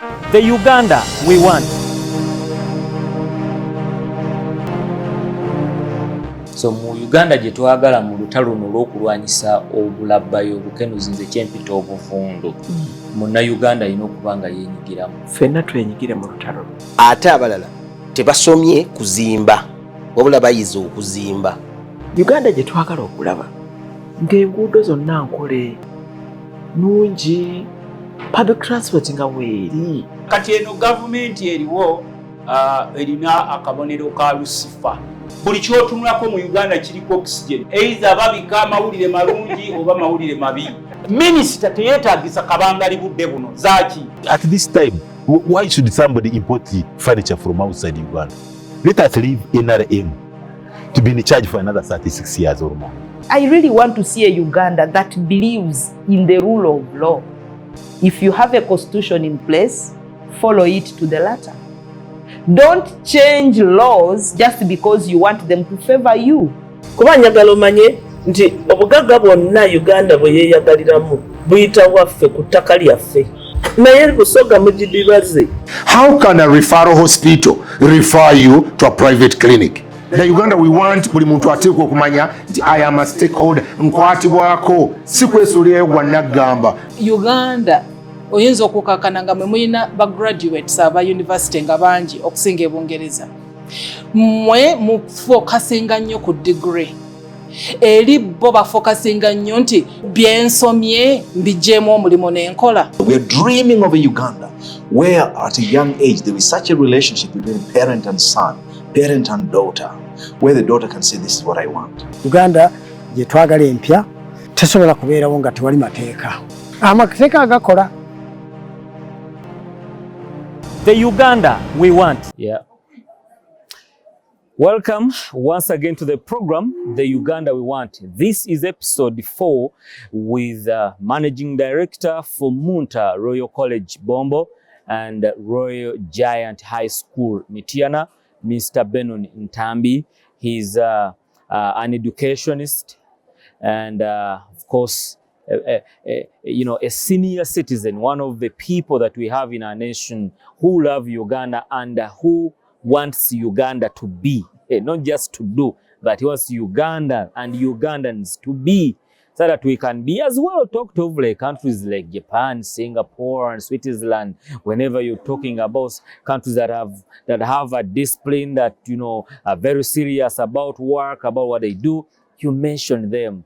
The Uganda we want. So mu Uganda gye twagala mu lutalo luno olw'okulwanyisa obulabbayo obukenuzi nze kyempita obuvundu. Munna Uganda alina okuba nga yeenyigiramu. Ffenna twenyigire mu lutalo. Ate abalala tebasomye kuzimba wabula bayize okuzimba. Uganda gye twagala okulaba ng'enguudo zonna nkole nungi, public transport nga weeri. Kati eno gavumenti eriwo erina akabonero ka Lucifer. Buli kyotunulako mu Uganda kiriko oxygen. Either babika amawulire malungi oba mawulire mabi. Minisita teyeetagisa kabangali budde buno zaki. At this time, why should somebody import furniture from outside Uganda? Let us leave NRM to be in charge for another 36 years or more. I really want to see a Uganda that believes in the rule of law. If you have a constitution in place, follow it to the letter. Don't change laws just because you want them to favor you. Kuba njagala omanye nti obugagga bwonna Uganda bwe yeeyagaliramu buyita waffe ku ttaka lyaffe. Naye busoga mugidibaze. How can a referral hospital refer you to a private clinic? The Uganda we want buli muntu ateekwa okumanya nti I am a stakeholder, nkwatibwako si kwesuulirayo gwa naggamba. Uganda oyinza okukakana nga mwe mulina bagraduates aba university nga bangi okusinga Ebungereza. Mwe mufokasinga nnyo ku degree. Eri bo bafokasinga nnyo nti byensomye mbijeemu omulimu n'enkola. We are dreaming of a Uganda where at a young age there is such a relationship between parent and son, parent and daughter, where the daughter can say this is what I want. Uganda gye twagala empya tesobola kubeerawo nga tewali mateeka. Amateeka agakola. The Uganda we want. Yeah. Welcome once again to the program, The Uganda We Want. This is episode 4 with Managing Director for Munta Royal College Bombo and Royal Giant High School Mityana, Mr. Benon Ntambi. He's an educationist and of course, a senior citizen, one of the people that we have in our nation who love Uganda and who wants Uganda to be, not just to do, but he wants Uganda and Ugandans to be, so that we can be as well talked of like countries like Japan, Singapore, and Switzerland. Whenever you're talking about countries that have a discipline, that are very serious about work, about what they do, you mention them.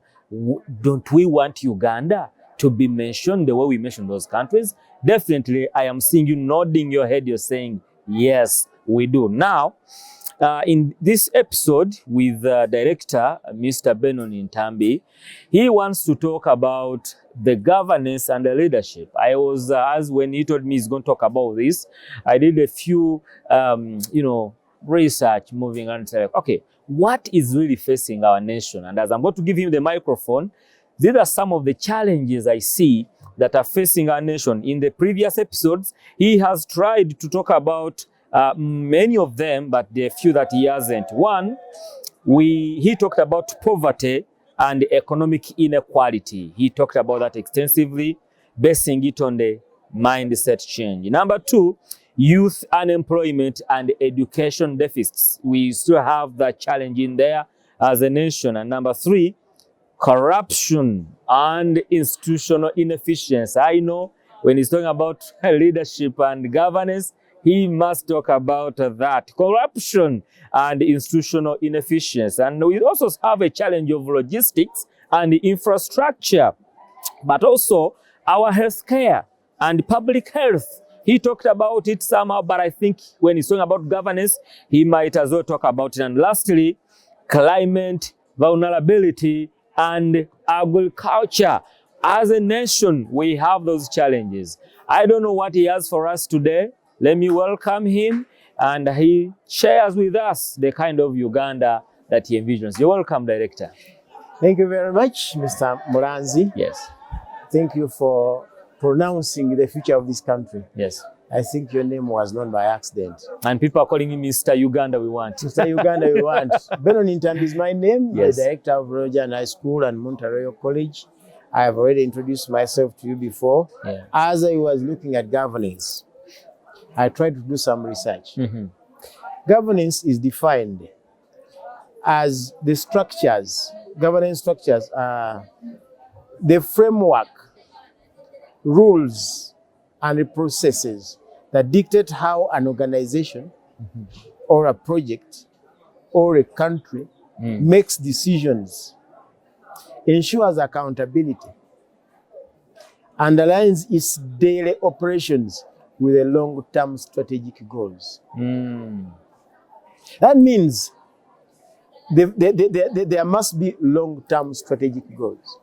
Don't we want Uganda to be mentioned the way we mention those countries? Definitely, I am seeing you nodding your head. You're saying yes. We do. Now, in this episode with director, Mr. Benon Ntambi, he wants to talk about the governance and the leadership. I was, as when he told me he's going to talk about this, I did a few, research moving on. Like, okay, what is really facing our nation? And as I'm going to give him the microphone, these are some of the challenges I see that are facing our nation. In the previous episodes, he has tried to talk about many of them, but there are few that he hasn't. One, he talked about poverty and economic inequality. He talked about that extensively, basing it on the mindset change. Number 2, youth unemployment and education deficits. We still have that challenge in there as a nation. And number 3, corruption and institutional inefficiency. I know when he's talking about leadership and governance, he must talk about that, corruption and institutional inefficiency. And we also have a challenge of logistics and infrastructure, but also our healthcare and public health. He talked about it somehow, but I think when he's talking about governance, he might as well talk about it. And lastly, climate, vulnerability, and agriculture. As a nation, we have those challenges. I don't know what he has for us today. Let me welcome him, and he shares with us the kind of Uganda that he envisions. You're welcome, Director. Thank you very much, Mr. Muranzi. Yes. Thank you for pronouncing the future of this country. Yes. I think your name was known by accident. And people are calling him Mr. Uganda we want. Mr. Uganda we want. Benon Ntambi is my name. Yes. The director of Royal Giant High School and Munta Royal College. I have already introduced myself to you before. Yeah. As I was looking at governance, I tried to do some research. Governance is defined as the structures, governance structures are the framework, rules, and the processes that dictate how an organization or a project or a country makes decisions, ensures accountability, and aligns its daily operations with the long-term strategic goals. That means there must be long-term strategic goals.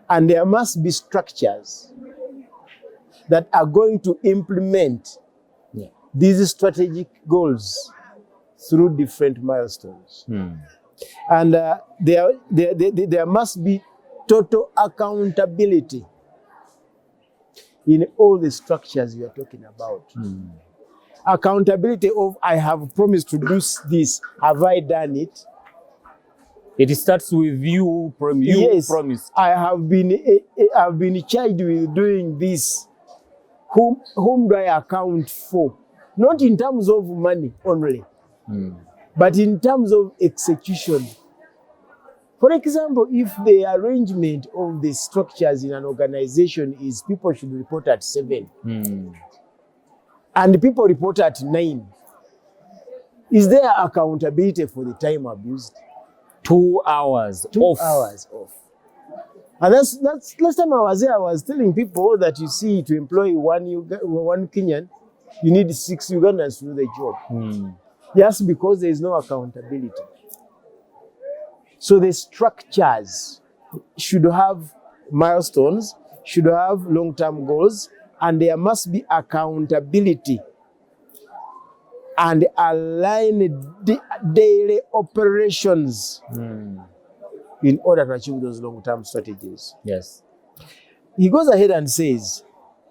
And there must be structures that are going to implement these strategic goals through different milestones. And there must be total accountability in all the structures you are talking about. Accountability of, I have promised to do this, have I done it? It starts with you, yes, promise. I have been charged with doing this. Whom do I account for? Not in terms of money only, but in terms of execution. For example, if the arrangement of the structures in an organization is people should report at 7 and people report at 9, is there accountability for the time abused? 2 hours 2 off. hours off. And that's last time I was there, I was telling people that you see, to employ one Kenyan, you need 6 Ugandans to do the job. Just because there is no accountability. So the structures should have milestones, should have long-term goals, and there must be accountability and align daily operations in order to achieve those long-term strategies. Yes. He goes ahead and says,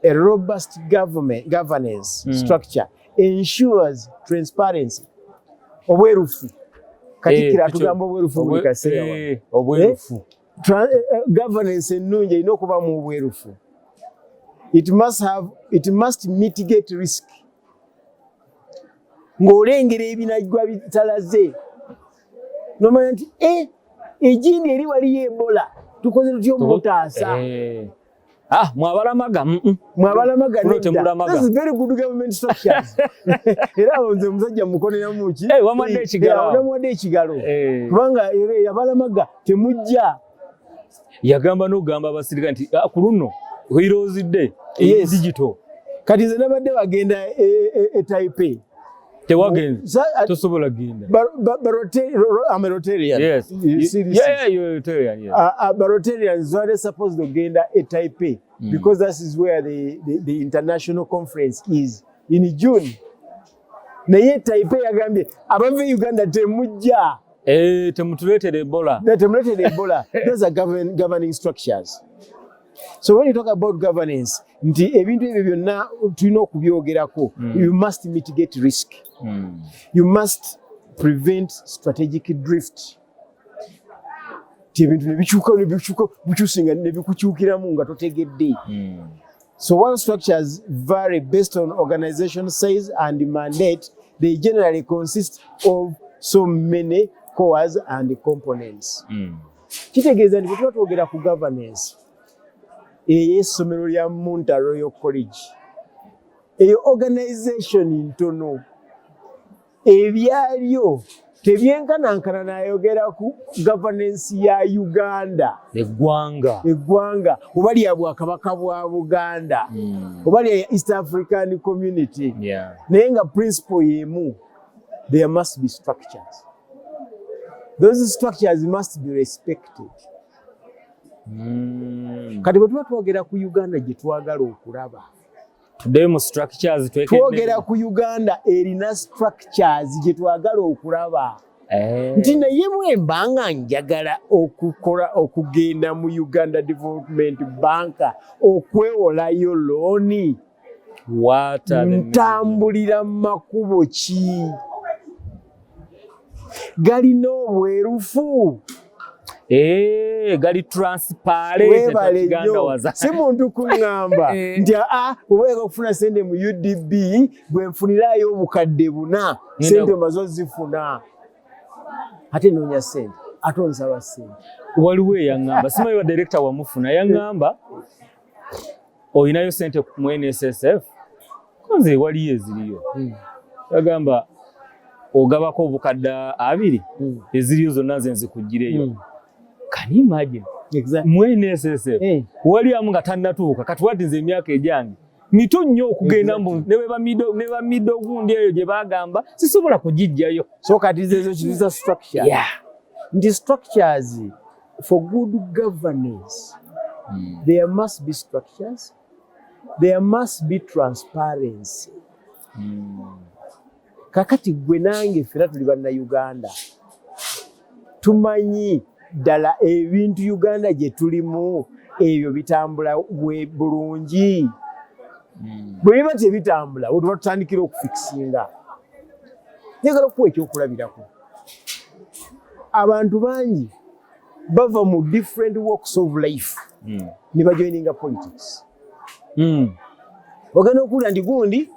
a robust governance structure ensures transparency. Obwerufu. Katikira tugamba obwerufu buli kaseera. Obwerufu. Governance ennungi erina okuba mu obwerufu. It must mitigate risk. Ng'olengera ebinajjwa bitalaze. Nomanya nti ejjindi eri waliyo Ebola. Tukoze tutyo omutaasa. Mwabalamaga. Mwabalamaga nedda. This is very good government structures. Era nze musajja mukolera muki. Wamadde ekigalo. Wamadde ekigalo. Kubanga yabalamaga temujja. Yagamba n'ogamba abasirika nti ku luno heroeside digital. Kati nze nabadde bagenda Taipei. Tewagenze. Tosobola genda. I'm a Rotarian. Yes. You see this? Yeah, you're a Rotarian. Yeah. Rotarians are supposed to genda Taipei because that is where the international conference is in June. Naye Taipei yagambye abava Uganda temujja. Temutuletere Ebola. Temutuletere Ebola. Those are governing structures. So when you talk about governance, nti ebintu ebyo byonna tulina okubyogerako. You must mitigate risk. You must prevent strategic drift. Ebintu bikyusinga nebikukyukiramu nga totegedde. So while structures vary based on organization size and mandate, they generally consist of so many cores and components. Kitegeeza nti bwe tuba twogera ku governance, ey'essomero lya Munta Royal College, eyo organization ntono, ebyalyo tebyenkanankana n'ayogera ku governance ya Uganda, eggwanga oba lya Bwakabaka bwa Buganda, oba lya East African Community, naye nga principle y'emu, there must be structures. Those structures must be respected. Kati bwe tuba twogera ku Uganda gye twagala okulaba, twogera ku Uganda erina structures gye twagala okulaba. Nti naye bwemba nga njagala okugenda mu Uganda Development Bank okwewolayo looni, ntambulira mu makubo ki? Galina obwerufu. gali transparent Uganda waza. Si muntu kuŋŋamba nti obeera okufuna sente mu UDB bwe nfunirayo obukadde buna sente mazo zifuna. Ate noonya sente ate onsaba sente. Waliwo eyaŋŋamba simanyi wa director wamufuna yaŋŋamba oyinayo sente mu NSSF konze waliyo eziriyo. Yagamba ogabako obukadde 2 eziriyo zonna nze nzikugireyo. Can you imagine? Exactly. Mwene NSSF. Wali amu nga tannatuuka kati wati nze emyaka ejange mito nnyo okugenda mu ne ba mido gundi eyo gye bagamba sisobola kugijjayo. So kati zezo kiriza structure. Yeah. The structures for good governance. There must be structures. There must be transparency. Kakati gwe nange fera tuli banna Uganda. Tumanyi ddala ebintu Uganda gye tulimu ebyo bitambula bulungi. Bwe biba tebitambula otuba tutandikira okufikisinga. Njagala okuwa ekyokulabirako. Abantu bangi bava mu different walks of life ne bajoininga politics. Ogenda okuwulira nti gundi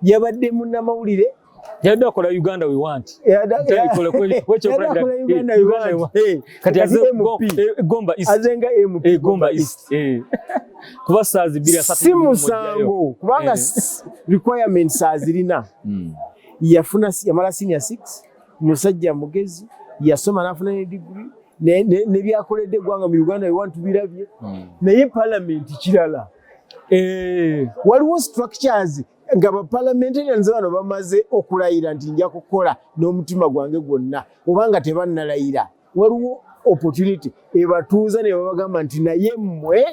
yabadde munnamawulire yadde akola Uganda we want. Kati Gomba East. Azenga MP. Gomba East. Kuba saazi 2 si musango kubanga requirements azirina. Yamala senior 6 musajja mugezi yasoma n'afuna ne degree ne byakoledde eggwanga mu Uganda we want to birabye. Naye parliament kirala. Waliwo structures nga ba parliamentarians bano bamaze okulayira nti nja kukola n'omutima gwange gwonna obanga tebannalayira. Waliwo opportunity ebatuuza ne babagamba nti naye mmwe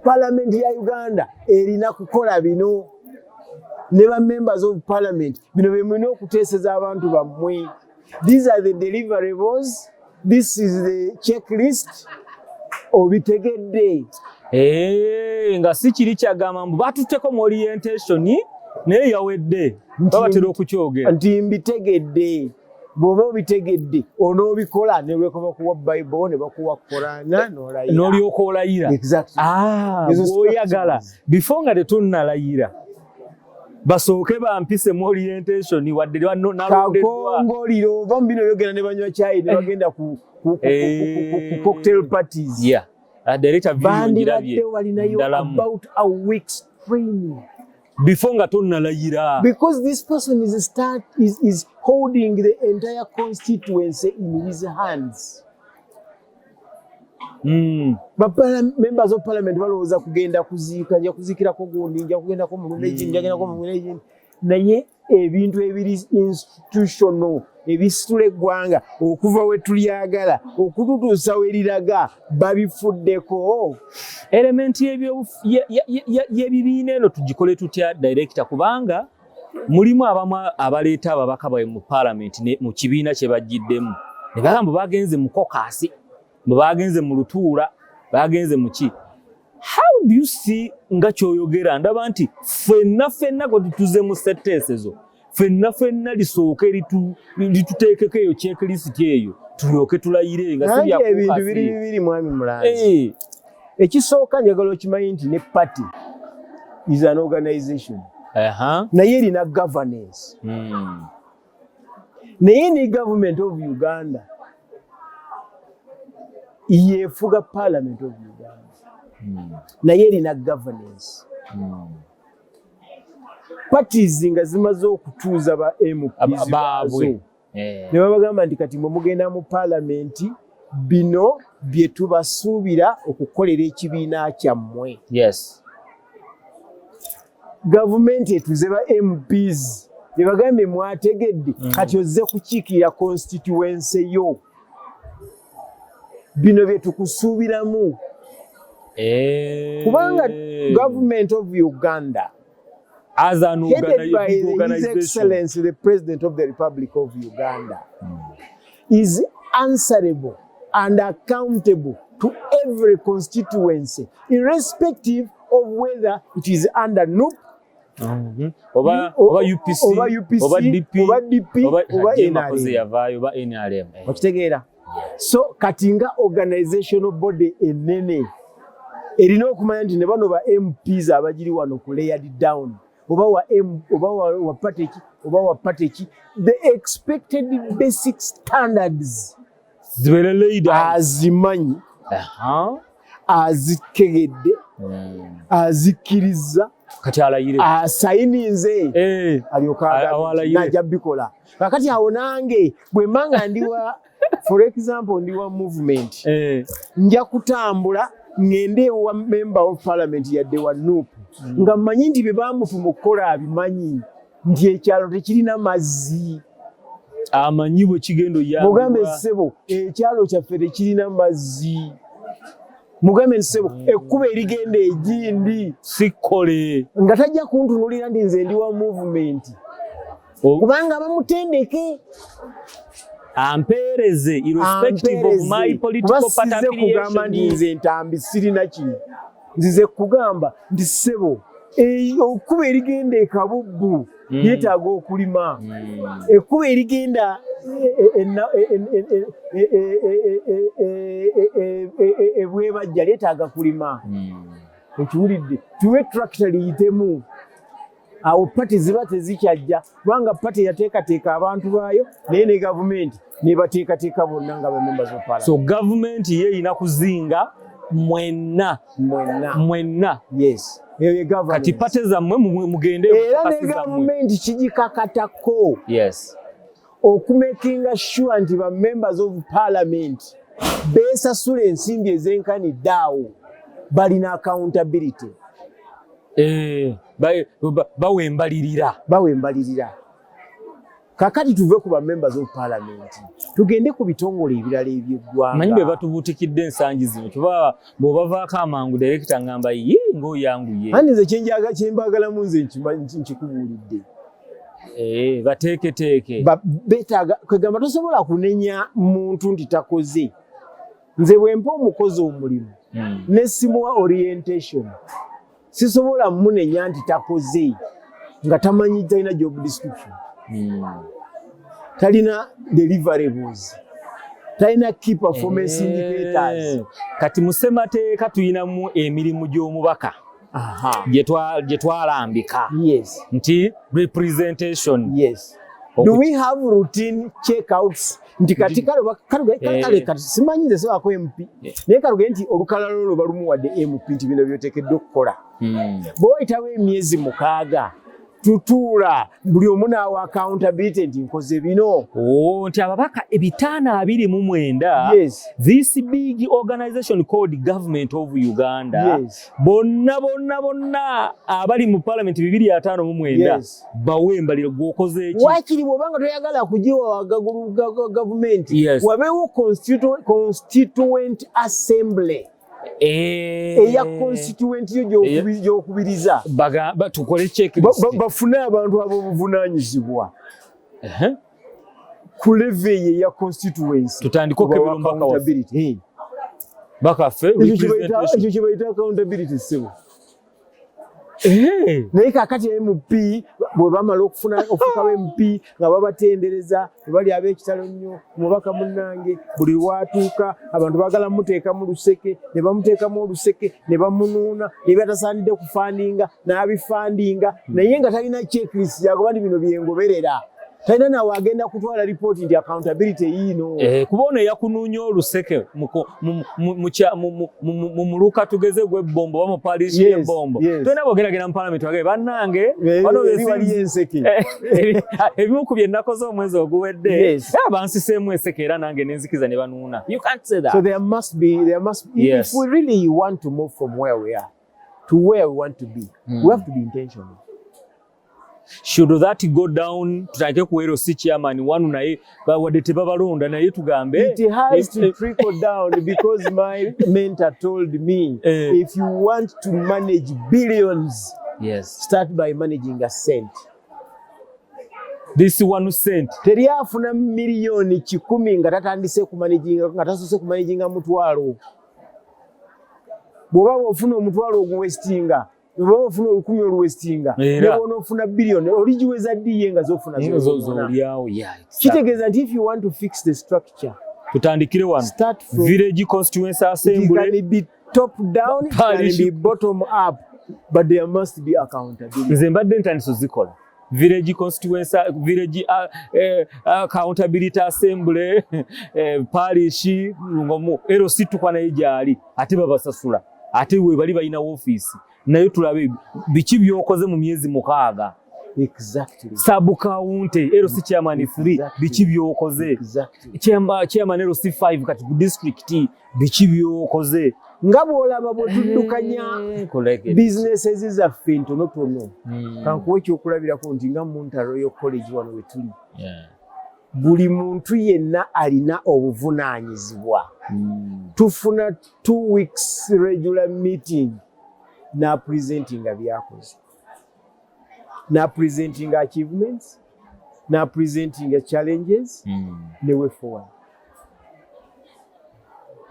parliament ya Uganda erina kukola bino ne ba members of parliament bino bye mulina okuteeseza abantu bammwe. These are the deliverables. This is the checklist. Obitegedde. Nga si kiri kyagamba mbu batutteko mu orientation naye yawedde babatera okukyogera nti mbitegedde. Bw'oba obitegedde onoobikola ne lwekuba kuwa Bible ne bakuwa Korana n'olyoka olayira. Oyagala before nga tetunnalayira basooke bampise mu orientation wadde kakongoliro oba mu bino byogera ne banywa caayi ne bagenda ku cocktail parties. Bandibadde walinayo about a week's training before nga tonnalayira, because this person is holding the entire constituency in his hands. Members of parliament balowooza kugenda kuziika, nja kuziikirako gundi, nja kugendako mulumbe gindi, nja kugendako mulumbe gindi. Naye ebintu ebiri institutional ebisitula eggwanga okuva we tulyagala okututuusa we liraga babifuddeko. Elementi y'ebibiina eno tugikole tutya director, kubanga mulimu abamu abaleeta ababaka baabwe mu parliament mu kibiina kye bajjiddemu ne bagamba bagenze mu kokasi, bagenze mu lutuula, bagenze mu ki. How do you see nga kyoyogera ndaba nti ffenna gwe tutuze mu setteesezo ffenna lisooke lituteekeko eyo checklist eyo tulyoke tulayire nga si bya ebintu biri mwami Mulanzi. Ekisooka njagala okimanyi nti ne party is an organization. Naye erina governance. Naye ne government of Uganda yeefuga parliament of Uganda. Naye erina governance. Parties nga zimaze okutuuza ba MPs baabwe ne babagamba nti kati mwe mugenda mu parliament bino bye tubasuubira okukolera ekibiina kyammwe. Yes. Gavumenti etuze ba MPs ne bagambe mwategedde kati ozze kukiikirira constituency yo. Bino bye tukusuubiramu. Kubanga government of Uganda as an headed by His Excellency the President of the Republic of Uganda is answerable and accountable to every constituency, irrespective of whether it is under NUP, over UPC, over DP, over NRM. NRM. Okitegeera So katinga organizational body enene erina okumanya nti ne bano ba MPs abagiri wano ku layered down oba wa party the expected basic standards zibere laid down azimanyi azikegedde azikiriza kati alayire asayininze najja bikola kakati awo nange bwe manga ndiwa for example ndiwa movement nja kutambula ngende wa member of parliament yadde wa NUP nga mmanyi nti bye bamutu mu kukola abimanyi nti ekyalo tekirina mazzi amanyi bwe kigendo ya mugambe ssebo ekyalo kyaffe tekirina mazzi mugambe ssebo ekkuba erigenda egindi sikole nga tajja kuntunulira ndi nze ndi wa movement kubanga bamutendeke ampereze irrespective of my political party affiliation ndi nze Ntambi sirina kino nzize kugamba ndi ssebo ekkuba erigenda ekabubbu yeetaaga okulima ekkuba erigenda ebwebajja leetaaga kulima ekiwulidde tuwe tractor liyitemu awo pati ziba tezikyajja kubanga pati yateekateeka abantu baayo naye ne gavumenti nebateekateeka bonna nga bamembers of parliament. So gavumenti ye erina kuzinga mwenna yes kati pate zammwe mugende era ne gavumenti kigikakatako yes okumakinga sure nti ba members of parliament beesasula ensimbi ez'enkanidde awo balina accountability bawembalirira kakati tuve ku ba members of parliament tugende ku bitongole ebirala eby'eggwanga manyi be batubuutikidde ensangi zino kuba bw'obavaako amangu director ngamba ye ng'oyanguye ani nze kyembagalamu nze nkikubuulidde bateeketeeke betaaga kwegamba tosobola kunenya muntu nti takoze nze bwe mpa omukozi omulimu ne simuwa orientation sisobola munenya nti takoze nga tamanyi talina job description talina deliverables talina key performance indicators kati mu ssemateeka tulinamu emirimu gy'omubaka gye twalambika nti representation do we have routine checkouts nti kati kale simanyi nze sebako MP naye kaluge nti olukalala olwo balumuwadde MP nti bino byoteekeddwa okukola bw'oyitawo emyezi 6 tutuula buli omu n'awa accountability nti nkoze bino nti ababaka 529 this big organization called Government of Uganda bonna abali mu parliament 259 bawembalire gwokoze eki wakiri bw'obanga toyagala kugiwa gavumenti wabeewo constituent assembly eya constituent yo gyokubiriza tukole checklist bafune abantu ab'obuvunaanyizibwa ku level eya constituency tutandika okebera accountability bakaffe ekyo kye bayita accountability ssebo naye kakati MP bwe bamala okufukawo MP nga babatendereza bali ab'ekitalo nnyo omubaka munnange buli watuuka abantu baagala muteeka mu luseke ne bamuteekamu oluseke ne bamunuuna ne batasaanidde kufandinga n'abifandinga naye nga talina checklist yagoba nti bino byengoberera talina nawe agenda kutwala ripooti nti accountability yiino kuba ono eyakunuunya oluseke mu muluka tugeze gw'ebbombo oba mu palishi y'ebbombo tolina bwogeragenda mu palamenti wagee bannange waliyo enseke ebimu ku bye nakoze omwezi oguwedde bansiseemu enseke era nange nenzikiza ne banuuna. You can't say that. So there must be if we really want to move from where we are to where we want to be we have to be intentional. Should that go down tutake kuwero si chairman wanu naye wadde tebabalonda naye tugambe it has to trickle down because my mentor told me if you want to manage billions start by managing a cent. This 1 cent teri afuna miliyoni 10 nga tatandise kumanaginga nga tasose kumanaginga mutwalo bwoba ofuna omutwalo ogwestinga bwoba ofuna 10 oluwestinga nebona ofuna billion oligiweza ddiye nga zofuna zoliawo kitegeeza nti if you want to fix the structure tutandikire wano village constituency assembly. It can be top down, it can be bottom up, but there must be accountability. Nze mbadde ntandise zikola village constituency, village accountability assembly, parish ngomu ero situkwa naye gyali ate babasasula ate we bali balina office naye tulabe biki byokoze mu myezi 6. Exactly. Sub county ero si chairman 3 biki byokoze. Exactly. Chairman ero si 5 kati district biki byokoze. Ngabo olaba botudukanya businesses zaffe ntonotono kankuwe kyokulabirako nti nga Munta Royal College wano wetuli buli muntu yenna alina obuvunaanyizibwa tufuna 2 weeks regular meeting na presenting byakoze na presenting achievements na presenting challenges the way forward.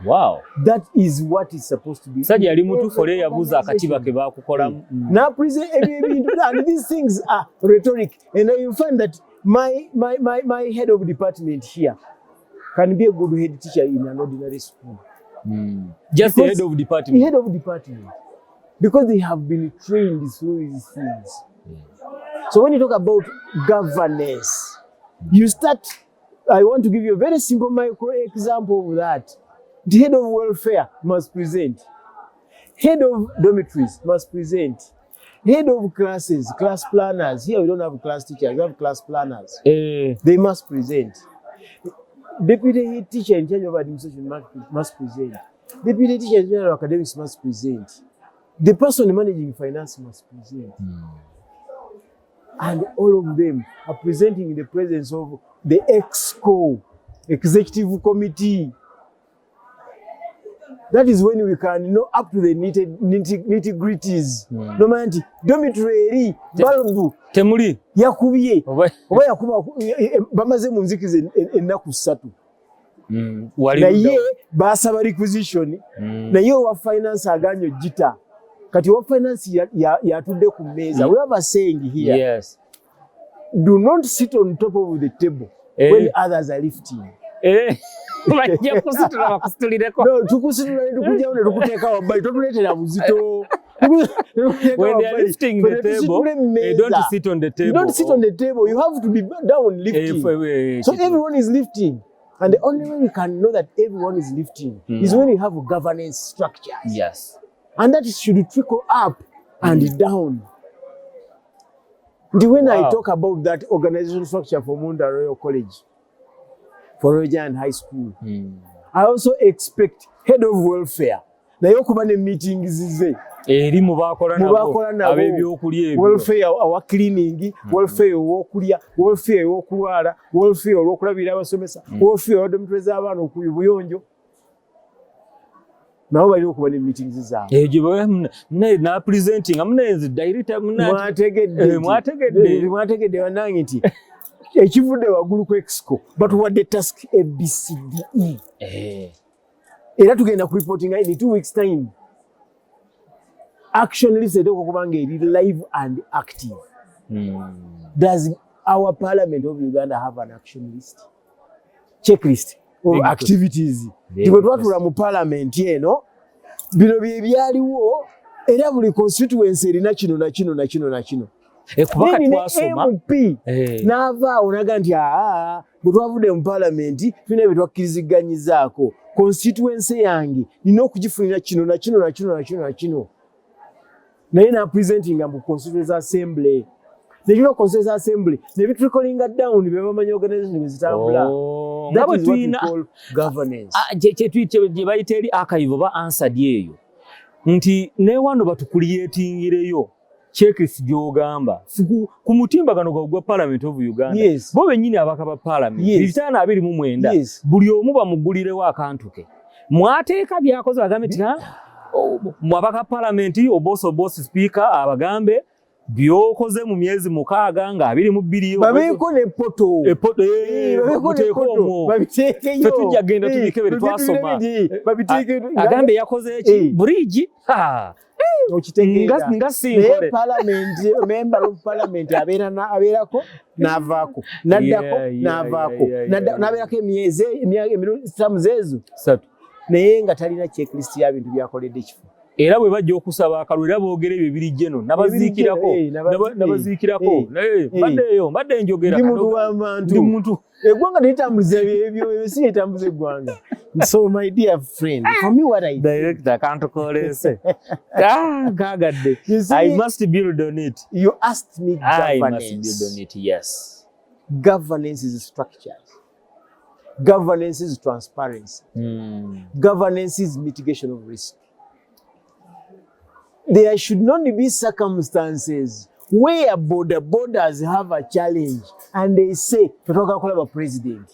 Wow, that is what is supposed to be. Sajja ali mutu fole yabuza akatiba ke bakukola. Now present and these things are rhetoric, and you find that my head of department here can be a good head teacher in an ordinary school. Just the head of department. The head of department, because they have been trained through these things. So when you talk about governance, you start. I want to give you a very simple micro example of that. The head of welfare must present. Head of dormitories must present. Head of classes, class planners. Here we don't have class teachers, we have class planners. They must present. Deputy head teacher in charge of administration must present. Deputy teacher in charge of academics must present. The person managing finance must present. And all of them are presenting in the presence of the EXCO, Executive Committee. That is when we can know up to the nitty-gritties. No man, dormitory, balbu, temuli, yakubiye, oba yakuba bamaze mu nzikize ennaku 3. Na ye basaba requisition, na ye wa finance aganyo jita. Kati wa finance yatudde ku meza. We have a saying here. Yes. Do not sit on top of the table when others are lifting. Bajja kusitula bakusitulireko. No, tukusitula tukujawo ne tukuteeka wabbali totuleetera buzito. When they are lifting the table, they don't sit on the table. You don't sit on the table. You have to be down lifting. So everyone is lifting. And the only way we can know that everyone is lifting is when you have governance structures. Yes. And that should trickle up and down. When I talk about that organization structure for Munta Royal College, for Rojan High School, I also expect head of welfare. Na yokuba ne meetings ze. Eri mubakola nabo abebyokulya ebyo. Welfare awa cleaning, welfare owokulya, welfare owokulwala, welfare olwokulabira abasomesa, welfare odomtreza abaana okuyubuyonjo. Nabo bali okuba ne meetings zaabwe. Ejo na presenting amnezi director mwategedde wanange nti ekivudde waggulu ku exco batuwadde task ABCDE. Era tugenda ku reporting in 2 weeks time. Action list etoko kubanga eri live and active. Does our parliament of Uganda have an action list? Checklist of activities. Tibwe twatula mu parliament eno bino bye byaliwo era buli constituency erina kino na kino na kino na kino. Kubaka twasoma MP nava onaga nti bwe twavudde mu parliament tulina bye twakkiriziganyizaako constituency yange nina okugifunira kino na kino na kino na kino na kino. Naye na presenting mu constituency assembly. Nekino constituency assembly ne bitricling down bye bamanyi organization bwe zitambula. That is what we call governance. Gye bayita eri archive ba answered eyo nti ne wano batukuliyetingireyo checklist gy'ogamba ku mutimbagano gwa Parliament of Uganda. Yes. Bo bennyini abaka ba Parliament 529 buli omu bamugulirewo akantu ke. Mwateeka byakoze bagambe nti mwabaka Parliament oboss speaker abagambe byokoze mu myezi 6 nga 22 babeko ne poto babiteekeyo tujja genda tubikebere twasoma babiteeke agambe yakoze eki bridge okitegeera nga sinkole parliament member of parliament abeerako n'avaako naddako n'avaako n'abeerako emyezi emirundi ezo 3 naye nga talina checklist ya bintu byakoledde ekifo era bwe bajja okusaba akalulu era boogera ebyo biri no nabaziikirako mbadde njogera ndi muntu w'abantu eggwanga neritambuliza ebyo si etambuza eggwanga. So my dear friend, for me what I director can't call it. Gagadde. I must build on it. You asked me governance. I must build on it, yes. Governance is structures. Governance is transparency. Governance is mitigation of risk. There should not be circumstances where borders have a challenge and they say, "Tutoka kulaba president."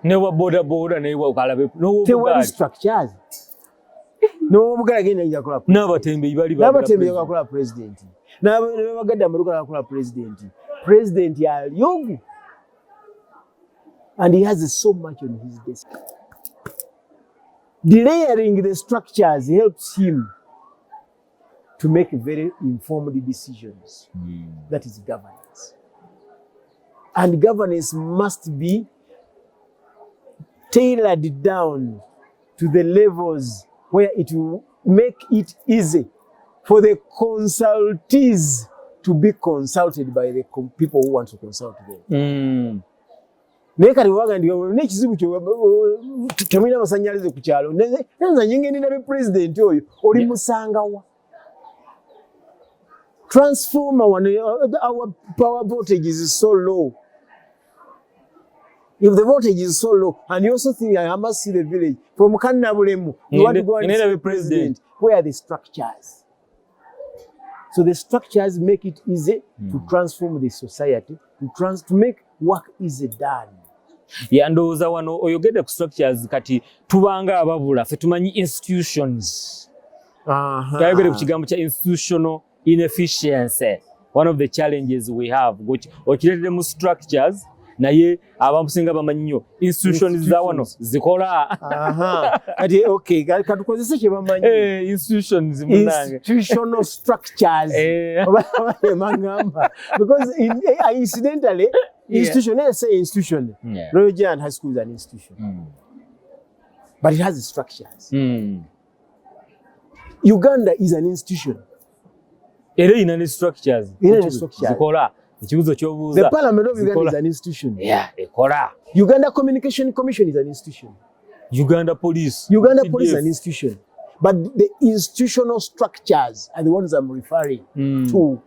Never border, never ukalabe. No bugari structures. No bugari genda ya kula. N'abatembe bali ba. N'abatembe ya kula president. N'abagadda amaruka kula president. President ya yogu. And he has so much on his desk. Delayering the structures helps him to make very informed decisions. That is governance. And governance must be tailored down to the levels where it will make it easy for the consultees to be consulted by the people who want to consult them. Naye kati waga n'ekizibu temulina amasannyalaze ku kyalo nenza nyingeni nabe president oyo oli musangawa transformer our power voltage is so low. If the voltage is so low, and you also think I must see the village from Kannabulemu, you want to go and see the president. Where are the structures? So the structures make it easy to transform the society, to make work easy done. Ndowooza wano oyogedde ku structures kati tubanga ababula ffe tumanyi institutions. Kayogedde ku kigambo kya institutional inefficiency. One of the challenges we have, which okireetedde mu structures naye abamusinga bamanyi nnyo institutions za wano zikola. Kati okay katukozese kye bamanyi institutions munange institutional structures mangamba because incidentally institution, let's say institution, Royal Giant High School is an institution, but it has structures. Uganda is an institution. Era ina structures. Zikola. The Parliament of Uganda is an institution. Ekola. Uganda Communication Commission is an institution. Uganda Police. Uganda Police is an institution. But the institutional structures are the ones I'm referring to.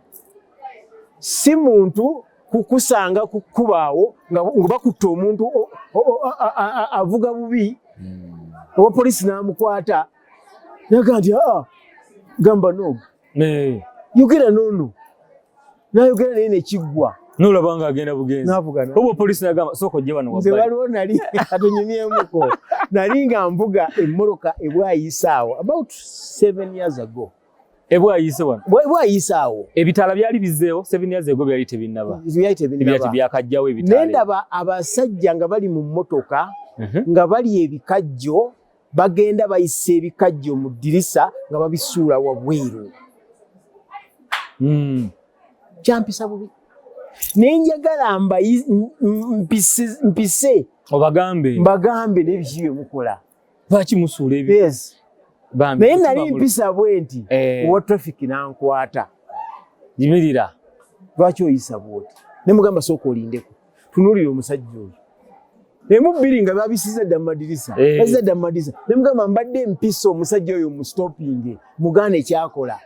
Si muntu kukusanga kukubaawo nga bakutta omuntu avuga bubi owa poliisi n'amukwata naga nti gamba no yogera nono nayogera naye nekiggwa nolabanga agenda bugenzi navugana oba poliisi nagamba sooka ojje wano nze waliwo nali atonyumyemuko nali nga mvuga emmoloka ebwayisaawo about 7 years ago. Ebwayise wano bwayisaawo ebitala byali bizzeewo 7 years ago byali tebinnaba byakajjawo ebitala nendaba abasajja nga bali mu mmotoka nga bali ebikajjo bagenda bayisa ebikajjo mu ddirisa nga babisuula wabweru. Kyampisa bubi nenjagala mpise mbagambe n'ebiki bye mukola lwaki musuula ebyo. Yes. Naye nali mpisa bwe nti owa traffic nankwata yimirira lwaki oyisa bwoti ne mugamba sooka olindeko tunuulire omusajja oyo emu-bbiri nga babisiza dda mumadirisa basiza dda mumadirisa ne mugamba mbadde mpisa omusajja oyo mu stopping mugaana ekyakola.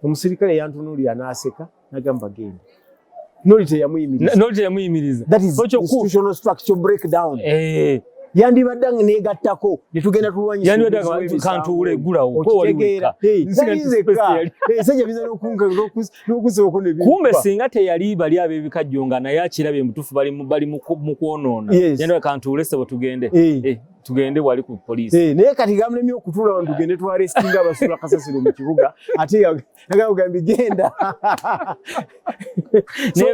Omusirikale yantunuulira n'aseka nagamba genda noli teyamuyimiriza. That is institutional structure breakdown. Yandibadde negattako netugenda tulwanyisa kantuule gulawo sajja biza n'okusibako kumbe singa teyali bali ab'ebikajjo nga naye akirabye mutuufu bali mu kwonoona yandibadde kantuule sebo tugende wali ku poliisi naye kati gamulemye okutuula wano tugende twarestinga abasula kasasiro mu kibuga ate nagambye genda So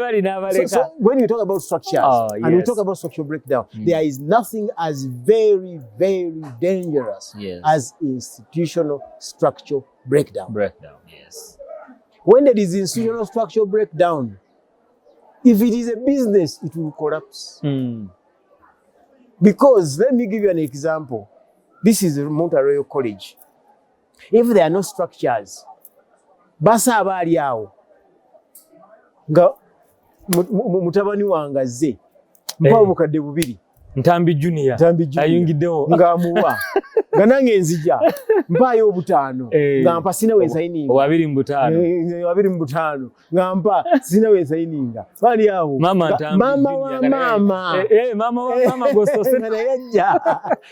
when you talk about structures and we talk about structural breakdown, there is nothing as very, very dangerous as institutional structural breakdown. When there is institutional structural breakdown, if it is a business, it will collapse. Because, let me give you an example. This is Mount Royal College. If there are no structures, basa abali awo nga mutabani wanga ze mpa obukadde bubiri Ntambi Junior ayungiddewo nga amuwa nga nange nzija mpaayo obutaano nga mpa sina wensayininga wabiri mbutaano nga mpa sina wensayininga bali awo mama gosose yajja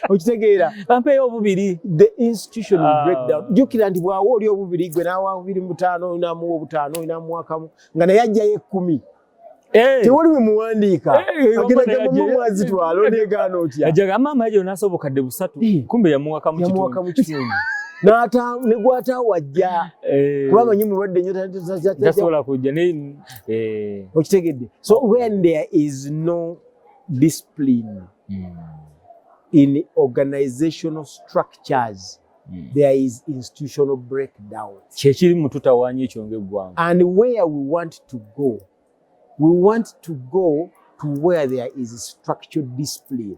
okitegeera bampeeyo obubiri. The institutional breakdown. Jjukira nti bwawa oli obubiri gwe n'awa bubiri mbutaano olinamuwa obutaano olinamuwa kamu nga naye ajjayo 10. Tewali we muwandiika agenda gamba mwazitwala oneegaana otya ajaga mama aje onasobokadde busatu kumbe yamuwa kamu kitundu ne gwataawo ajja kuba amanyi mulwadde nnyo tasobola kujja okitegedde. So when there is no discipline in organizational structures, there is institutional breakdown. Kyekiri mu tutawaanya ekyo ng'eggwanga. And where we want to go to where there is structured discipline.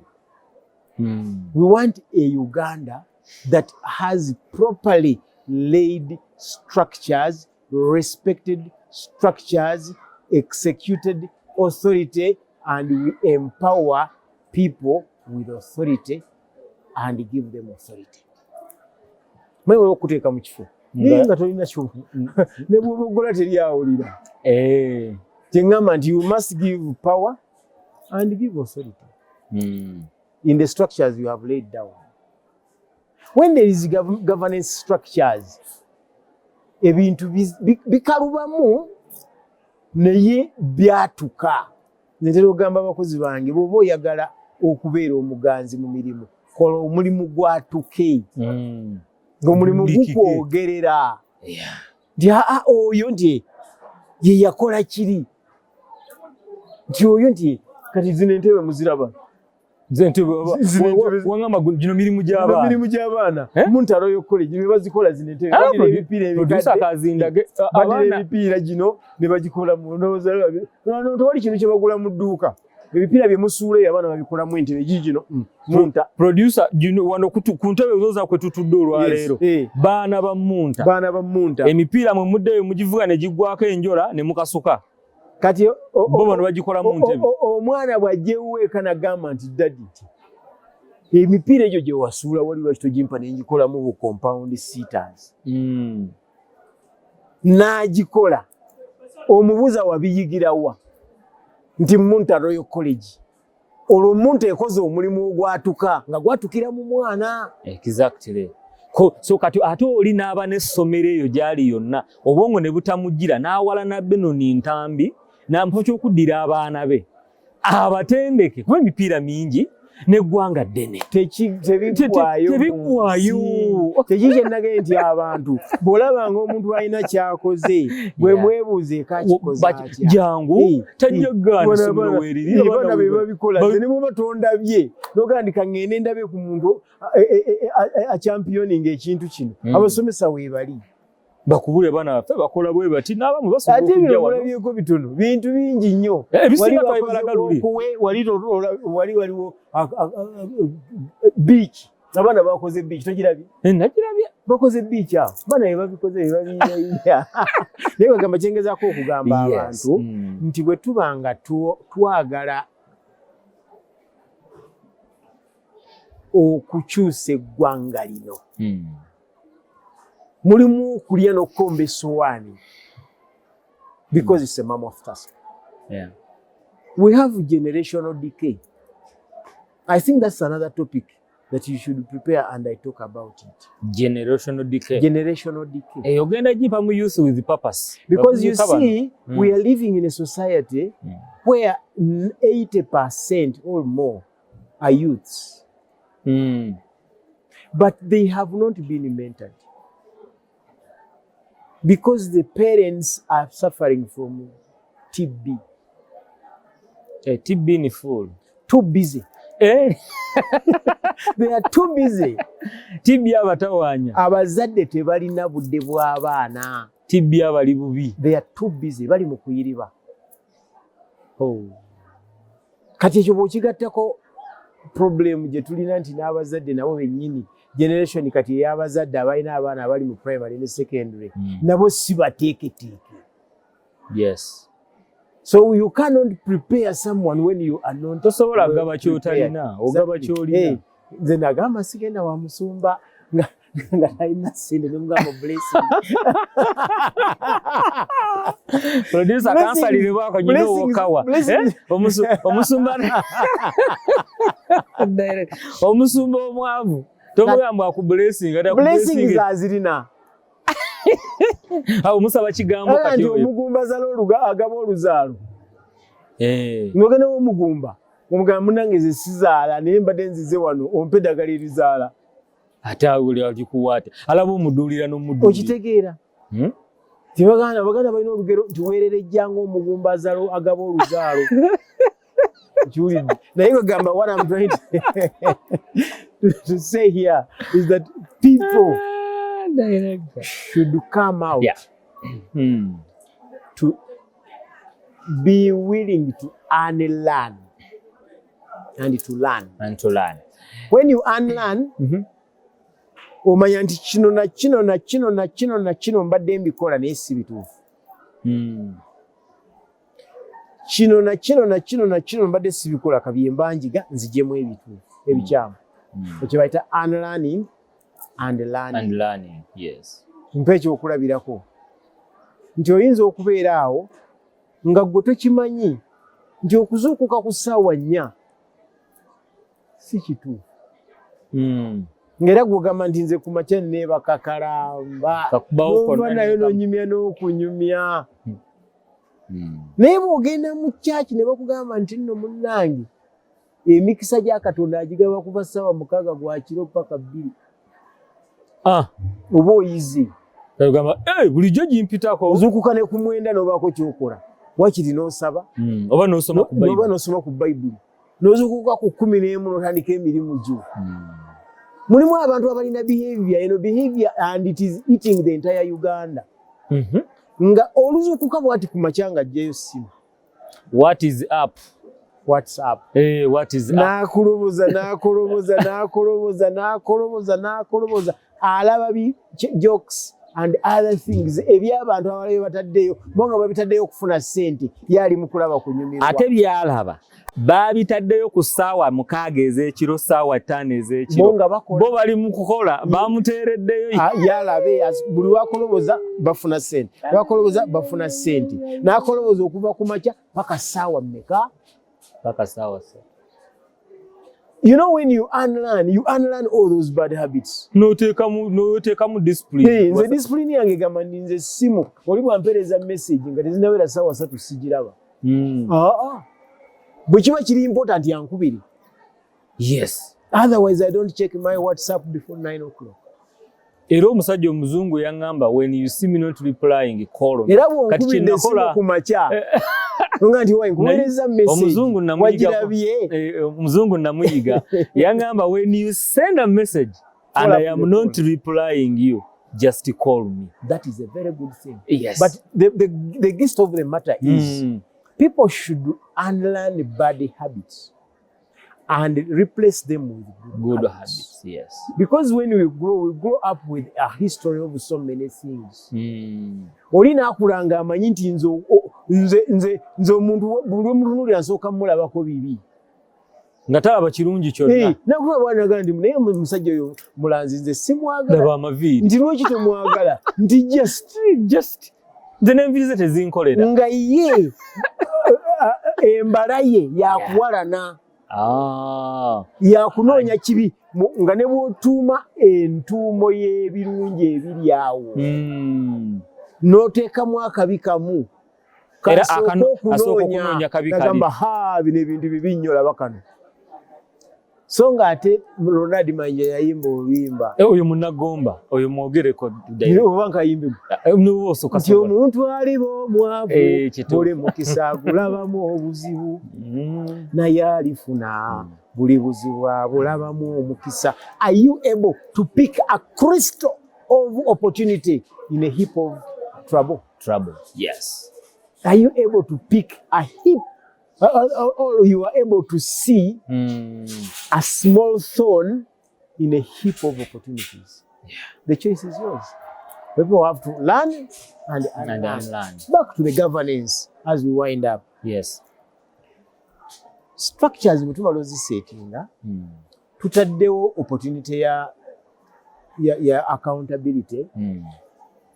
We want a Uganda that has properly laid structures, respected structures, executed authority, and we empower people with authority and give them authority. Mwewe okuteeka mu kifo. Niye nga tolina kyo. Ne bw'obogola teryawulira. Tengamba nti you must give power and give authority in the structures you have laid down. When there is governance structures, ebintu bikalubamu naye byatuka. Netera ogamba abakozi bange bw'oba oyagala okubeera omuganzi mu mirimu, kola omulimu gwatuke. Ng'omulimu gukwogerera. Nti oyo nti ye yakola kiri. Nti oyo nti kati zino entebe muziraba. Wangamba gino mirimu gy'abaana. Mirimu gy'abaana. Muntu Royal College ne bazikola zino entebe. Producer Kazindage abaana ebipiira gino ne bagikola mu ndowooza. Tewali kintu kye bagula mu dduuka. Ebipiira bye musuula abaana babikolamu entebe gino. Munta. Producer wano ku ntebe zoza kwe tutudde olwaleero. Baana ba Munta. Emipiira mwe muddeyo mugivuga ne giggwako enjola ne mukasuka. Kati bo bagikola mu ntebe. Omwana bw'ajjewo eka n'agamba nti daddy emipiira egyo gye wasuula wali lwaki togimpa ne ngikolamu bu compound seaters. N'agikola. Omubuuza wabiyigirawa nti Munta Royal College. Olwo Munta ekoze omulimu ogwatuka nga gwatukira mu mwana. Exactly. So kati ate oli n'aba n'essomero eyo gyali yonna obwongo ne butamugira n'awala na Benon Ntambi n'ampa ky'okuddira abaana be abatendeke kuba emipiira mingi n'eggwanga ddene tebiggwayo. Tekikye nagee nti abantu bw'olaba ng'omuntu alina kyakoze bwe mwebuuze kakikoze atya jangu tajjagaana essomero weeriri abaana be babikola ne bw'oba tondabye n'ogandika ngende ndabe ku muntu achampioninga ekintu kino abasomesa weebali bakubule bana baffe bakola bwe bati n'abamu basobola okujja wano. Ate olabyeko bitono bintu bingi nnyo. Wali waliwo beach. Abaana bakoze beach togirabye? Nagirabye. Bakoze beach awo. Baana be babikoze be babiyiiya. Naye bagamba kyengezaako okugamba abantu nti bwe tuba nga twagala okukyusa eggwanga lino. Mulimu kulya n'okukomba essowaani because it's a mammoth task. We have generational decay. I think that's another topic that you should prepare and I talk about it. Generational decay. Ogenda jipa mu youth with purpose. Because you see, we are living in a society where 80% or more are youths. But they have not been mentored. Because the parents are suffering from TB. TB ni full. Too busy. They are too busy. TB abatawanya. Abazadde tebalina budde bw'abaana. TB abali bubi. They are too busy. Bali mu kuyiriba. Kati ekyo bw'okigattako problem gye tulina nti n'abazadde nabo bennyini generation kati ey'abazadde abalina abaana abali mu primary ne secondary nabo si bateeketeeke. Yes. So you cannot prepare someone when you are not. Tosobola gaba kyotalina, ogaba kyolina. Nze nagamba sigenda wa musumba nga talina ssente ne mugamba blessing. Producer kansalire bwako nyina owokawa. Omusumba omusumba omwavu. Tomugamba akublessing ate blessing azirina. Awo musaba kigambo kati oyo. Omugumba zalo agaba oluzaalo. Ngogenda omugumba. Omugamba munange ze sizaala naye mbadde nzize wano ompe eddagala erizaala. Ate awuli akikuwaate. Alaba omudduulira n'omudduulira. Okitegeera? Tibaganda balina olugero nti weererejja ng'omugumba azalo agaba oluzaalo. Kiwulidde. Naye ngagamba what I'm trying to say here is that people should come out to be willing to unlearn and to learn. When you unlearn, omanya nti kino na kino na kino na kino na kino mbadde mbikola naye si bituufu. Kino na kino na kino na kino mbadde sibikola kabye mbanjiga nzijemu ebituufu ebikyamu. Ekyo bayita unlearning and learning. Yes. Mpe ekyokulabirako nti oyinza okubeera awo nga gwe tokimanyi nti okuzuukuka ku ssaawa 4 si kituufu. Ngera gwogamba nti nze ku makya neebakakalamba nova nayo nonyumya n'okunyumya. Naye bw'ogenda mu kyaki ne bakugamba nti nno munnange emikisa gya Katonda agigaba kuva ssaawa 6 gwa kiro paka 2. Oba oyize. Bulijjo gimpitako. Ozuukuka ne ku 9 n'obaako kyokola. Wakiri n'osaba. Oba n'osoma ku Bayibuli. N'ozuukuka ku 11 n'otandika emirimu gyo. Mulimu abantu abalina behavior and it is eating the entire Uganda. Nga oluzuukuka bwati ku makya ng'aggyayo ssimu. What is up? What's up? What is up? N'akoloboza. Alaba jokes and other things. Eby'abantu abalala bataddeyo, bonga babitaddeyo okufuna ssente, yali mu kulaba kunyumirwa. Ate byalaba babitaddeyo ku ssaawa 6 ez'ekiro, ssaawa 5 ez'ekiro. Bo bali mu kukola, bamuteereddeyo. Yalabe buli wakoloboza bafuna ssente. Wakoloboza bafuna ssente. N'akoloboza okuva ku makya paka ssaawa mmeka? Paka ssaawa 7. You know, when you unlearn all those bad habits. No take mu discipline. Nze discipline yange gamba nze simu. Oli bwampeereza message nga tezinawera ssaawa 3 sigiraba. Bwe kiba kiri important yankubiri. Yes. Otherwise, I don't check my WhatsApp before 9 o'clock. Era omusajja omuzungu yaŋŋamba when you see me not replying, call me. Era bw'onkubidde essimu ku makya. Nga nti nkuweereza message. Omuzungu namuyiga. Yaŋŋamba when you send a message and I am not replying you, just call me. That is a very good thing. Yes. But the gist of the matter is people should unlearn bad habits and replace them with good habits. Yes. Because when we grow up with a history of so many things. Oli naakulanga amanyi nti nze omuntu buli omuntu asooka mulabako bibi. Nga talaba kirungi kyonna. Nakulaba bwana gandi naye omusajja oyo mulanzi nze simwagala. Laba amaviiri. Nti lwaki temwagala? Nti just. Nze n'enviiri ze tezinkolera. Nga ye embala ye yakuwalana. Yakunoonya kibi nga ne bw'otuuma entuumo y'ebirungi ebiri awo. N'oteekamu akabi kamu. Asooka okunoonya kabi kali. Nagamba bino ebintu bibi nnyo laba kano. so nga ate Ronald Manja yayimba oluyimba oyo munagomba oyo mwogereko oba nkayimbe nti omuntu aliba omwavu buli mukisa gulabamu obuzibu naye alifuna buli buzibu abulabamu omukisa. Are you able to pick a crystal of opportunity in a heap of trouble? Yes. Are you able to pick a heap or you are able to see a small thorn in a heap of opportunities? Yeah. The choice is yours. People have to learn and unlearn. Back to the governance as we wind up. Yes. Structures mutuma lozi settinga tutaddewo opportunity ya accountability.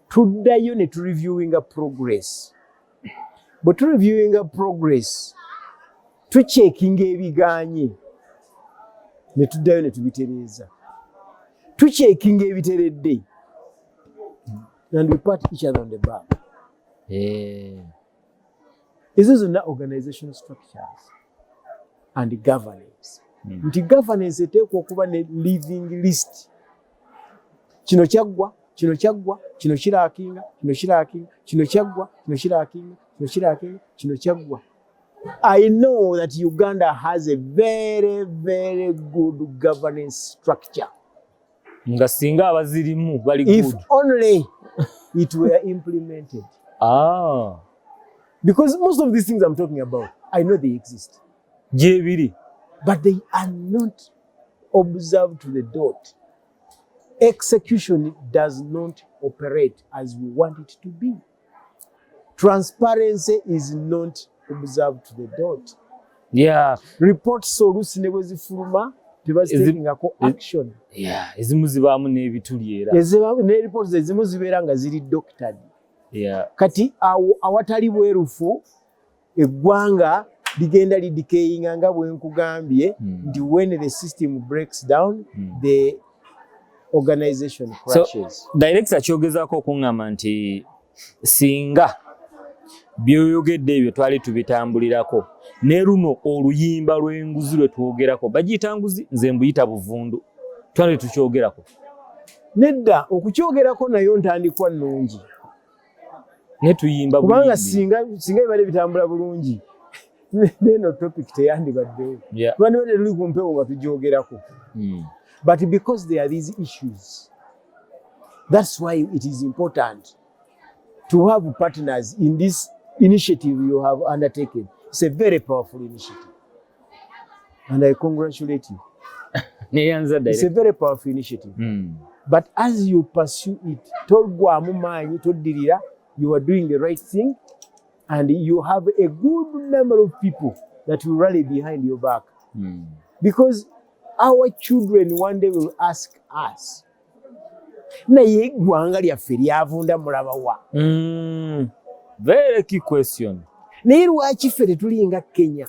Tuddayo ne reviewing a progress. But reviewing a progress, checking ebiganye ne tuddayo ne tubitereeza. Checking ebiteredde and we pat each other on the back. This is not organizational structures and governance. Nti governance eteekwa okuba ne living list. Kino kyaggwa, kino kyaggwa, kino kiraakinga, kino kiraakinga, kino kyaggwa, kino kiraakinga, kino kiraakinga, kino kyaggwa. I know that Uganda has a very, very good governance structure. Nga singa abazirimu bali good. If only it were implemented. Because most of these things I'm talking about, I know they exist. But they are not observed to the dot. Execution does not operate as we want it to be. Transparency is not observed to the dot. Yeah. Reports oluusi ne bwe zifuluma tebaziteekingako action. Yeah. Ezimu zibaamu n'ebituli era. Ne reports ezimu zibeera nga ziri doctored. Yeah. Kati awatali bwerufu eggwanga ligenda lidikeyinga nga bwe nkugambye nti when the system breaks down the organization crashes. So, director kyogezaako okuŋŋamba nti singa byoyogedde ebyo twali tubitambulirako ne luno oluyimba lw'enguzi lwe twogerako bagiyita nguzi nze mbuyita buvundu twali tukyogerako. Nedda okukyogerako nayo ntandikwa nnungi. Ne tuyimba kubanga singa bibadde bitambula bulungi neno topic teyandibaddewo. Kubanga ne tuli ku mpewo nga tugyogerako. But because there are these issues, that's why it is important to have partners in this initiative you have undertaken. It's a very powerful initiative. And I congratulate you. It's a very powerful initiative. But as you pursue it, you are doing the right thing and you have a good number of people that will rally behind your back. Because our children one day will ask us, naye eggwanga lyaffe lyavunda mulaba wa? Very key question. Naye lwaki ffe tetulinga Kenya?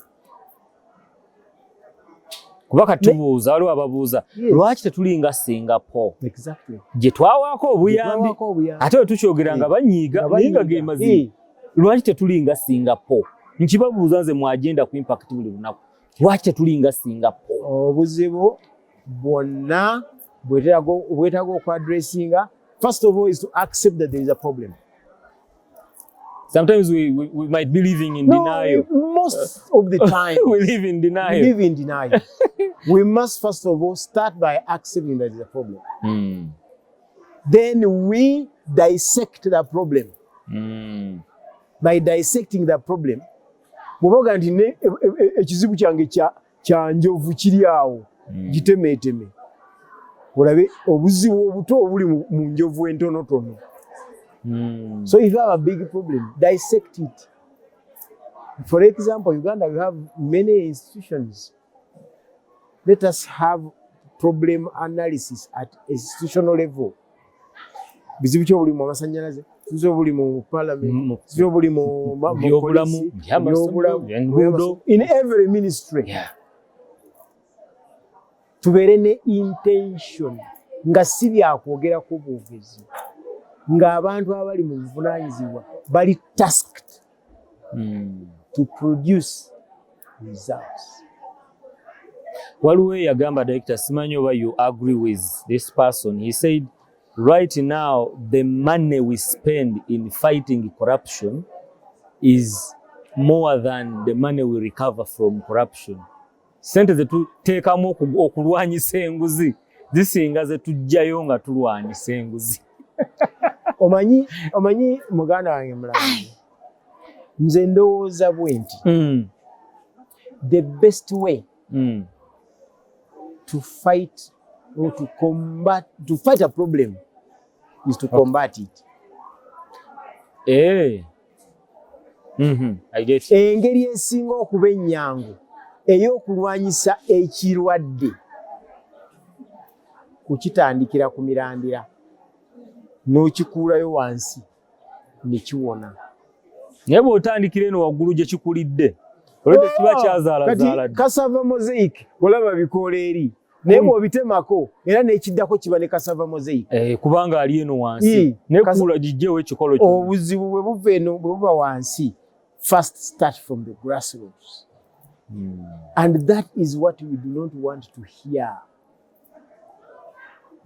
Kuba katubuuza waliwo ababuuza lwaki tetulinga Singapore? Exactly. Gye twawaako obuyambi ate we tukyogera nga banyiiga naye nga ge mazima. Lwaki tetulinga Singapore? Nkibabuuza nze mu agenda ku impact buli lunaku. Lwaki tetulinga Singapore? Obuzibu bwonna bwetaaga okwadressinga, first of all is to accept that there is a problem. Sometimes we might be living in denial. Most of the time we live in denial. We live in denial. We must first of all start by accepting that there is a problem. Then we dissect the problem. By dissecting the problem, bw'obaga nti ekizibu kyange kya njovu kiri awo gitemeeteme, olabe obuzibu obuto obuli mu njovu entonotono. So if you have a big problem, dissect it. For example, Uganda, we have many institutions. Let us have problem analysis at institutional level. Bizibu kyo buli mu amasannyalaze, bizibu buli mu parliament, bizibu buli mu byobulamu, enguudo, in every ministry. Tubeere ne intention nga si byakwogerako bwogezi, ng'abantu abali mu buvunaanyizibwa bali tasked to produce results. Waliwo yagamba director simanyi oba you agree with this person. He said right now the money we spend in fighting corruption is more than the money we recover from corruption. Sente zetuteekamu okulwanyisa enguzi zisinga zetujjayo nga tulwanyisa enguzi. omanyi muganda wange mulamu nze ndowooza bwe nti the best way to fight or to fight a problem is to combat it. I get it. Engeri esinga okuba ennyangu ey'okulwanyisa ekirwadde kukitandikira ku mirandira n'okikuulayo wansi ne kiwona. Naye bw'otandikira eno waggulu gye kikulidde olwedde kiba kyazaalazaala. Kati cassava mosaic olaba bikoola eri naye bw'obitemako era n'ekiddako kiba ne cassava mosaic. Kubanga ali eno wansi n'ekuula gijjewo ekikolo kyo. Obuzibu bwe buva eno bwe buba wansi, first start from the grassroots. And that is what we do not want to hear.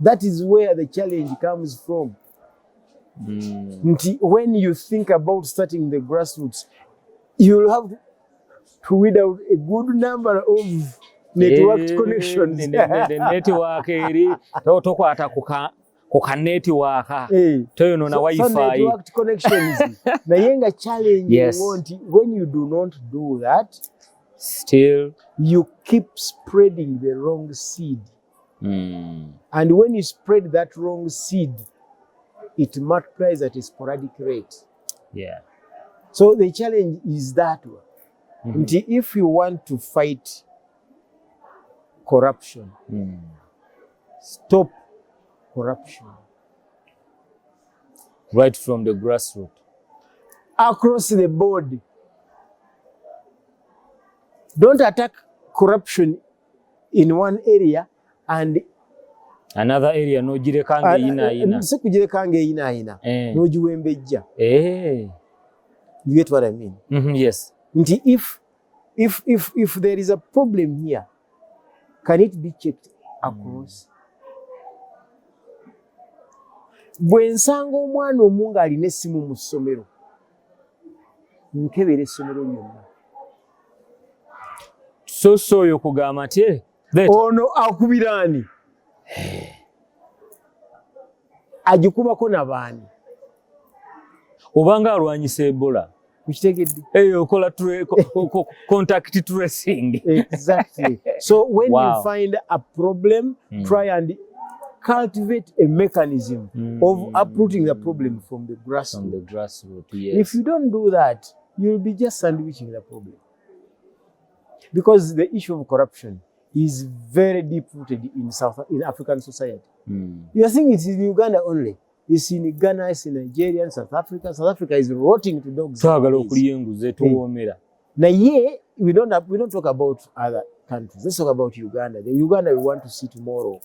That is where the challenge comes from. When you think about starting the grassroots, you'll have to weed out a good number of networked connections. Network eri tokwata kuka network toyono na wifi. So networked connections. Naye nga challenge you want, when you do not do that, still you keep spreading the wrong seed. And when you spread that wrong seed, it multiplies at a sporadic rate. So the challenge is that one. If you want to fight corruption, stop corruption. Right from the grassroots. Across the board. Don't attack corruption in one area and another area no girekanga ina. Sekugirekanga ina. No giwembejja. You get what I mean? Yes. If there is a problem here, can it be checked across? Bwe nsanga omwana omu ng'alina essimu mu ssomero, nkebera essomero lyonna. So oyo kugamba nti ono akubira ani? Agikubako n'abaani? Obanga alwanyisa Ebola. Kukitegedde? Okola contact tracing. Exactly. So when you find a problem, try and cultivate a mechanism of uprooting the problem from the grassroots. If you don't do that, you'll be just sandwiching the problem. Because the issue of corruption is very deep-rooted in African society. You think it's in Uganda only. It's in Ghana, it's in Nigeria, and South Africa. South Africa is rotting to dogs. Now, we don't talk about other countries. Let's talk about Uganda. The Uganda we want to see tomorrow.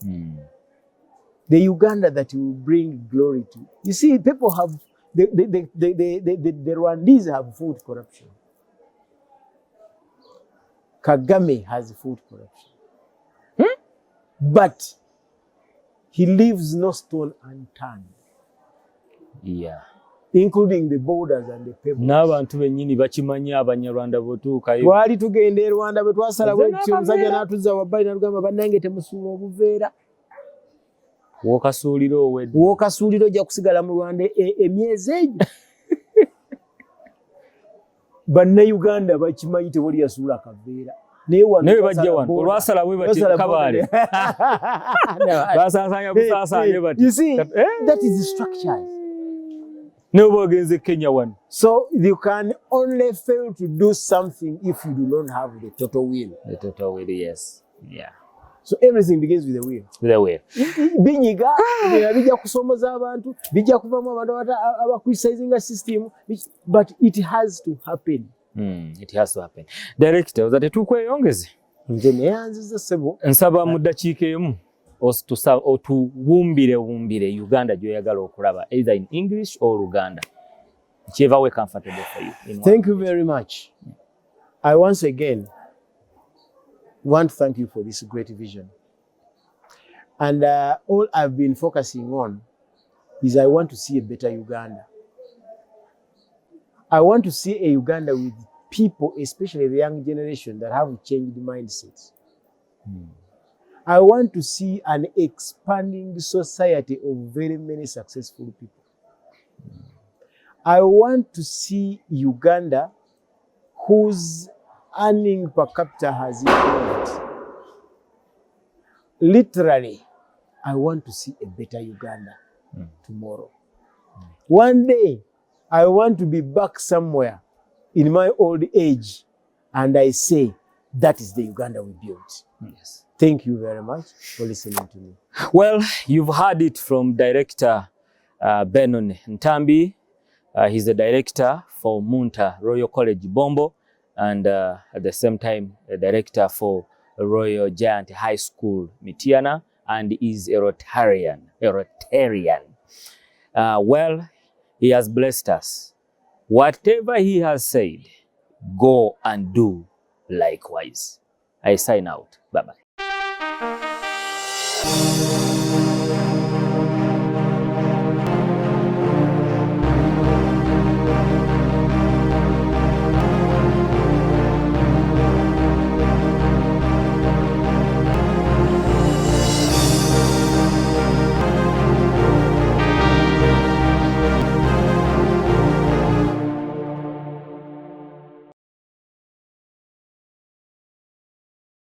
The Uganda that will bring glory to. You see, people have the Rwandese have food corruption. Kagame has food corruption. But he leaves no stone unturned. Including the borders and the pebbles. N'abantu bennyini bakimanyi Abanyarwanda botuukayo. Twali tugenda e Rwanda bwe twasala bwetyo omusajja n'atuzza wabbali n'atugamba bannange temusuula obuveera. W'okasuulira ojja kusigala mu Rwanda emyezi egyo. Bannayuganda bakimanyi tewali yasuula kaveera. Naye bajja wano olwasala bwe bati Kabaale. Basaasanya busaasanye bati. You see, that is the structure. Kenya one. So you can only fail to do something if you do not have the total will. The total will, yes. So everything begins with the will. With the will. Binyiga, bijja kusomoza abantu, bijja kuvamu abantu abakuisaizinga system, but it has to happen. It has to happen. Director, ozate tukweyongeze. Nze neyanziza sebo. Nsaba mu ddakiika emu otuwumbire Uganda gy'oyagala okulaba, either in English or Luganda. Whichever way comfortable for you. Thank you very much. I once again want to thank you for this great vision. And all I've been focusing on is I want to see a better Uganda. I want to see a Uganda with people, especially the young generation, that have changed mindsets. I want to see an expanding society of very many successful people. I want to see Uganda whose earning per capita has improved. Literally, I want to see a better Uganda tomorrow. One day, I want to be back somewhere in my old age, and I say, that is the Uganda we built. Yes. Thank you very much for listening to me. Well, you've heard it from director Benon Ntambi. He's the director for Munta Royal College Bombo, and at the same time, a director for Royal Giant High School Mitiana, and is a Rotarian. Well, he has blessed us. Whatever he has said, go and do likewise. I sign out. Bye-bye.